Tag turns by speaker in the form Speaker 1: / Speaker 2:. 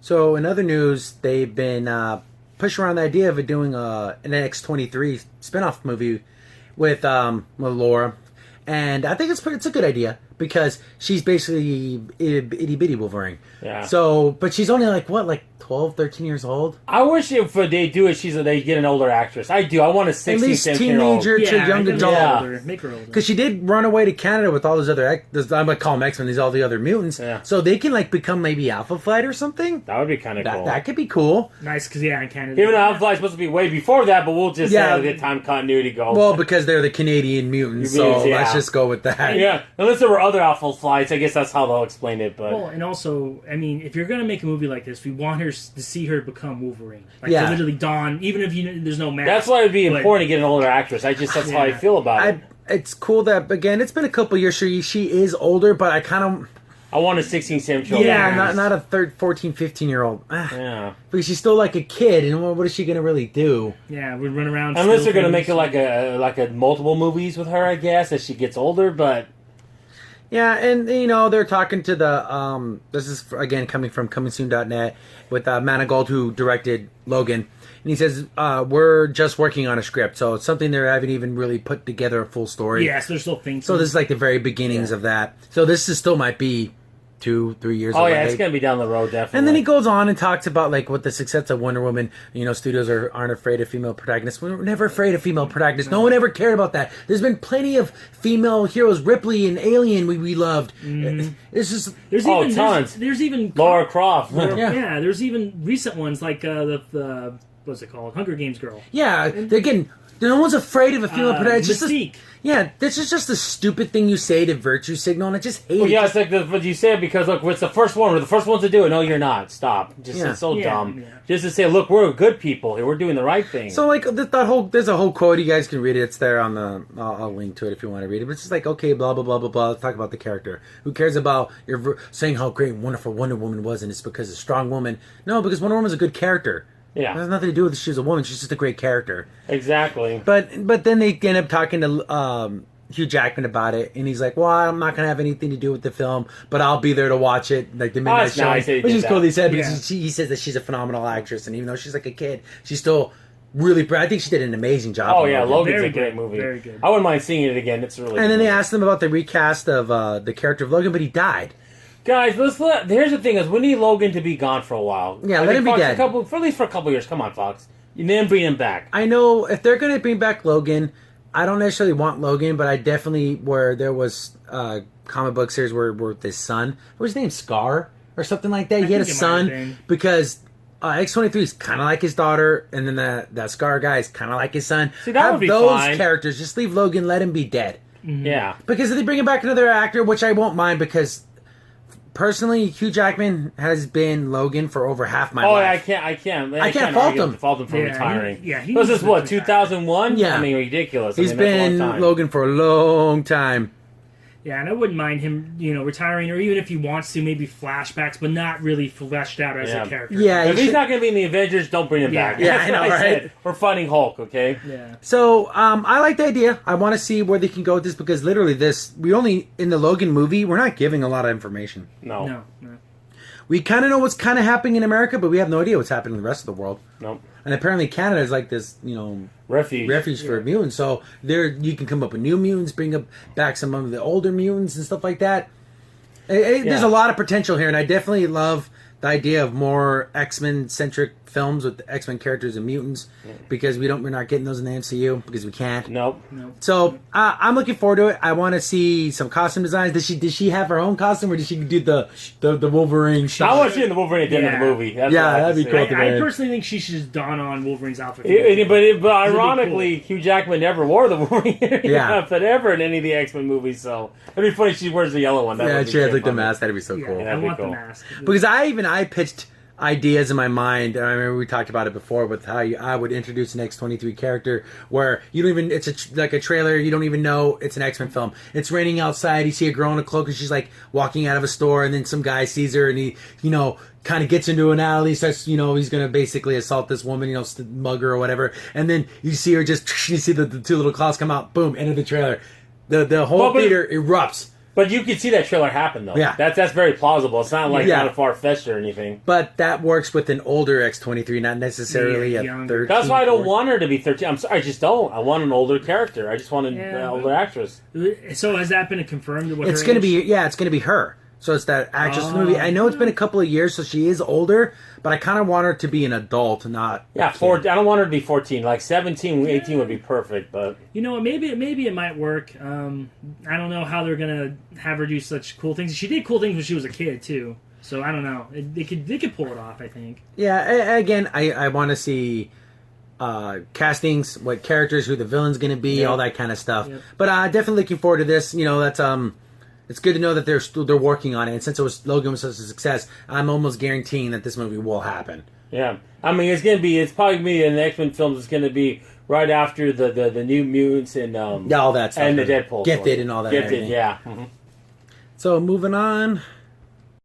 Speaker 1: So in other news, they've been pushing around the idea of doing an X23 spin-off movie with Melora. And I think it's a good idea because she's basically itty bitty Wolverine.
Speaker 2: Yeah.
Speaker 1: So, but she's only like 12, 13 years old.
Speaker 2: I wish if they do it, they get an older actress. I do. I want a 16,
Speaker 1: At least
Speaker 2: 17-year-old.
Speaker 1: teenager to young adult.
Speaker 3: Yeah. Make her older.
Speaker 1: Because she did run away to Canada with all those other, I'm gonna call them X-Men. These all the other mutants.
Speaker 2: Yeah.
Speaker 1: So they can become maybe Alpha Flight or something.
Speaker 2: That would be kind of cool.
Speaker 1: That could be cool.
Speaker 3: Nice, because in Canada,
Speaker 2: Even though Alpha Flight's supposed to be way before that, but we'll just let time continuity go.
Speaker 1: Well, because they're the Canadian mutants, so let's just go with that.
Speaker 2: Yeah, unless there were other Alpha Flights, I guess that's how they'll explain it. But
Speaker 3: and also, I mean, if you're gonna make a movie like this, we want her to see her become Wolverine, to literally dawn, even if there's no mask.
Speaker 2: That's why it'd be important to get an older actress. That's how I feel about it.
Speaker 1: It's cool that again, it's been a couple years. She is older, but
Speaker 2: I want a 16, 17-year-old.
Speaker 1: Yeah, not a 14, 15-year-old.
Speaker 2: Yeah.
Speaker 1: Because she's still like a kid, and what is she going to really do?
Speaker 3: Yeah, we'd run around.
Speaker 2: Unless they're going to make it like a multiple movies with her, I guess, as she gets older, but...
Speaker 1: Yeah, and, they're talking to the, this is, again, coming from comingsoon.net, with Manigault, who directed Logan. And he says, we're just working on a script, so it's something they haven't even really put together a full story.
Speaker 3: Yes, they're still thinking.
Speaker 1: So this is like the very beginnings of that. So this still might be 2-3 years away.
Speaker 2: Oh, yeah, it's going to be down the road, definitely.
Speaker 1: And then he goes on and talks about, what the success of Wonder Woman, studios aren't afraid of female protagonists. We were never afraid of female protagonists. No one ever cared about that. There's been plenty of female heroes. Ripley and Alien we loved. It's just...
Speaker 3: There's
Speaker 2: tons.
Speaker 3: There's even...
Speaker 2: Laura Croft.
Speaker 3: Yeah, there's even recent ones, like the what's it called? Hunger Games girl.
Speaker 1: Yeah, again, no one's afraid of a female protagonist.
Speaker 3: Mystique.
Speaker 1: This is just a stupid thing you say to virtue signal, and I just hate it.
Speaker 2: Yeah, it's like but you say it because, look, it's the first one. We're the first ones to do it. No, you're not. Stop. It's so dumb. Yeah. Just to say, look, we're good people here. We're doing the right thing.
Speaker 1: So, there's a whole quote. You guys can read it. It's there on the... I'll link to it if you want to read it. But it's just like, okay, blah, blah, blah, blah, blah. Let's talk about the character. Who cares about saying how great and wonderful Wonder Woman was, and it's because a strong woman? No, because Wonder Woman's a good character.
Speaker 2: Yeah.
Speaker 1: It has nothing to do with she's a woman. She's just a great character.
Speaker 2: Exactly.
Speaker 1: But then they end up talking to Hugh Jackman about it, and he's like, well, I'm not going to have anything to do with the film, but I'll be there to watch it, like the midnight show.
Speaker 2: Nice
Speaker 1: which is cool, he said, because he says that she's a phenomenal actress, and even though she's like a kid, she's still really... I think she did an amazing job.
Speaker 2: Oh, yeah, Logan's a great movie.
Speaker 3: Very good.
Speaker 2: I wouldn't mind seeing it again. It's really
Speaker 1: And then they asked him about the recast of the character of Logan, but he died.
Speaker 2: Guys, here's the thing: is we need Logan to be gone for a while.
Speaker 1: Yeah, let him be dead.
Speaker 2: For at least for a couple years. Come on, Fox. You then bring him back.
Speaker 1: I know if they're going to bring back Logan, I don't necessarily want Logan, but I definitely where there was comic book series where his son, what was his name, Scar or something like that. He had a son because X23 is kind of like his daughter, and then that Scar guy is kind of like his son.
Speaker 2: See, that would be
Speaker 1: those
Speaker 2: fine.
Speaker 1: Characters. Just leave Logan, let him be dead.
Speaker 2: Mm-hmm. Yeah,
Speaker 1: because if they bring him back another actor, which I won't mind because. Personally, Hugh Jackman has been Logan for over half my life.
Speaker 2: Yeah, I can't
Speaker 1: fault him
Speaker 2: for retiring.
Speaker 3: He
Speaker 2: was this 2001?
Speaker 1: Yeah,
Speaker 2: I mean, ridiculous.
Speaker 1: He's been Logan for a long time.
Speaker 3: Yeah, and I wouldn't mind him, retiring, or even if he wants to, maybe flashbacks, but not really fleshed out as a character.
Speaker 1: Yeah,
Speaker 2: if he's not going to be in the Avengers, don't bring him back.
Speaker 1: Yeah, I know, right?
Speaker 2: We're fighting Hulk, okay?
Speaker 3: Yeah.
Speaker 1: So, I like the idea. I want to see where they can go with this because literally in the Logan movie, we're not giving a lot of information.
Speaker 2: No.
Speaker 1: We kind of know what's kind of happening in America, but we have no idea what's happening in the rest of the world.
Speaker 2: Nope.
Speaker 1: And apparently Canada is like this, refuge for mutants. So you can come up with new mutants, bring back some of the older mutants and stuff like that. There's a lot of potential here, and I definitely love the idea of more X-Men centric films with the X-Men characters and mutants because we're not getting those in the MCU because we can't.
Speaker 2: Nope.
Speaker 1: So I'm looking forward to it. I want to see some costume designs. Did she have her own costume or did she do the Wolverine shot?
Speaker 2: I want to see the Wolverine at the end of the movie.
Speaker 1: That'd be cool.
Speaker 3: I personally think she should just don on Wolverine's outfit.
Speaker 2: But ironically, cool. Hugh Jackman never wore the Wolverine outfit ever in any of the X-Men movies. So it'd be funny if she wears the yellow one.
Speaker 1: She has the mask. That'd be so cool.
Speaker 3: I want the mask
Speaker 1: because I pitched ideas in my mind. I remember we talked about it before with how I would introduce an X23 character where you don't even, it's like a trailer, you don't even know it's an X-Men film. It's raining outside, you see a girl in a cloak and she's like walking out of a store and then some guy sees her and he, kind of gets into an alley, starts, he's going to basically assault this woman, mug her or whatever. And then you see her you see the two little claws come out, boom, end of the trailer. The whole theater erupts.
Speaker 2: But you could see that trailer happen, though.
Speaker 1: Yeah.
Speaker 2: That's very plausible. It's not like not far-fetched or anything.
Speaker 1: But that works with an older X23, not necessarily a 13.
Speaker 2: That's why I don't want her to be 13. I'm sorry, I just don't. I want an older character. I just want an older actress.
Speaker 3: So has that been confirmed?
Speaker 1: It's going to be, it's going to be her. So it's that actress movie. I know it's been a couple of years, so she is older, but I kind of want her to be an adult, not...
Speaker 2: Yeah, I don't want her to be 14. Like 17, 18 would be perfect, but...
Speaker 3: You know what, maybe it might work. I don't know how they're going to have her do such cool things. She did cool things when she was a kid, too. So I don't know. They could pull it off, I think.
Speaker 1: Yeah, again, I want to see... castings, what characters, who the villain's going to be, all that kind of stuff. Yep. But definitely looking forward to this. You know, that's... It's good to know that they're working on it, and since Logan was such a success, I'm almost guaranteeing that this movie will happen.
Speaker 2: Yeah, I mean it's probably gonna be in the X-Men films. It's gonna be right after the New Mutants and
Speaker 1: all that stuff,
Speaker 2: and the Deadpool,
Speaker 1: Gifted and all that.
Speaker 2: Gifted, yeah.
Speaker 1: So moving on.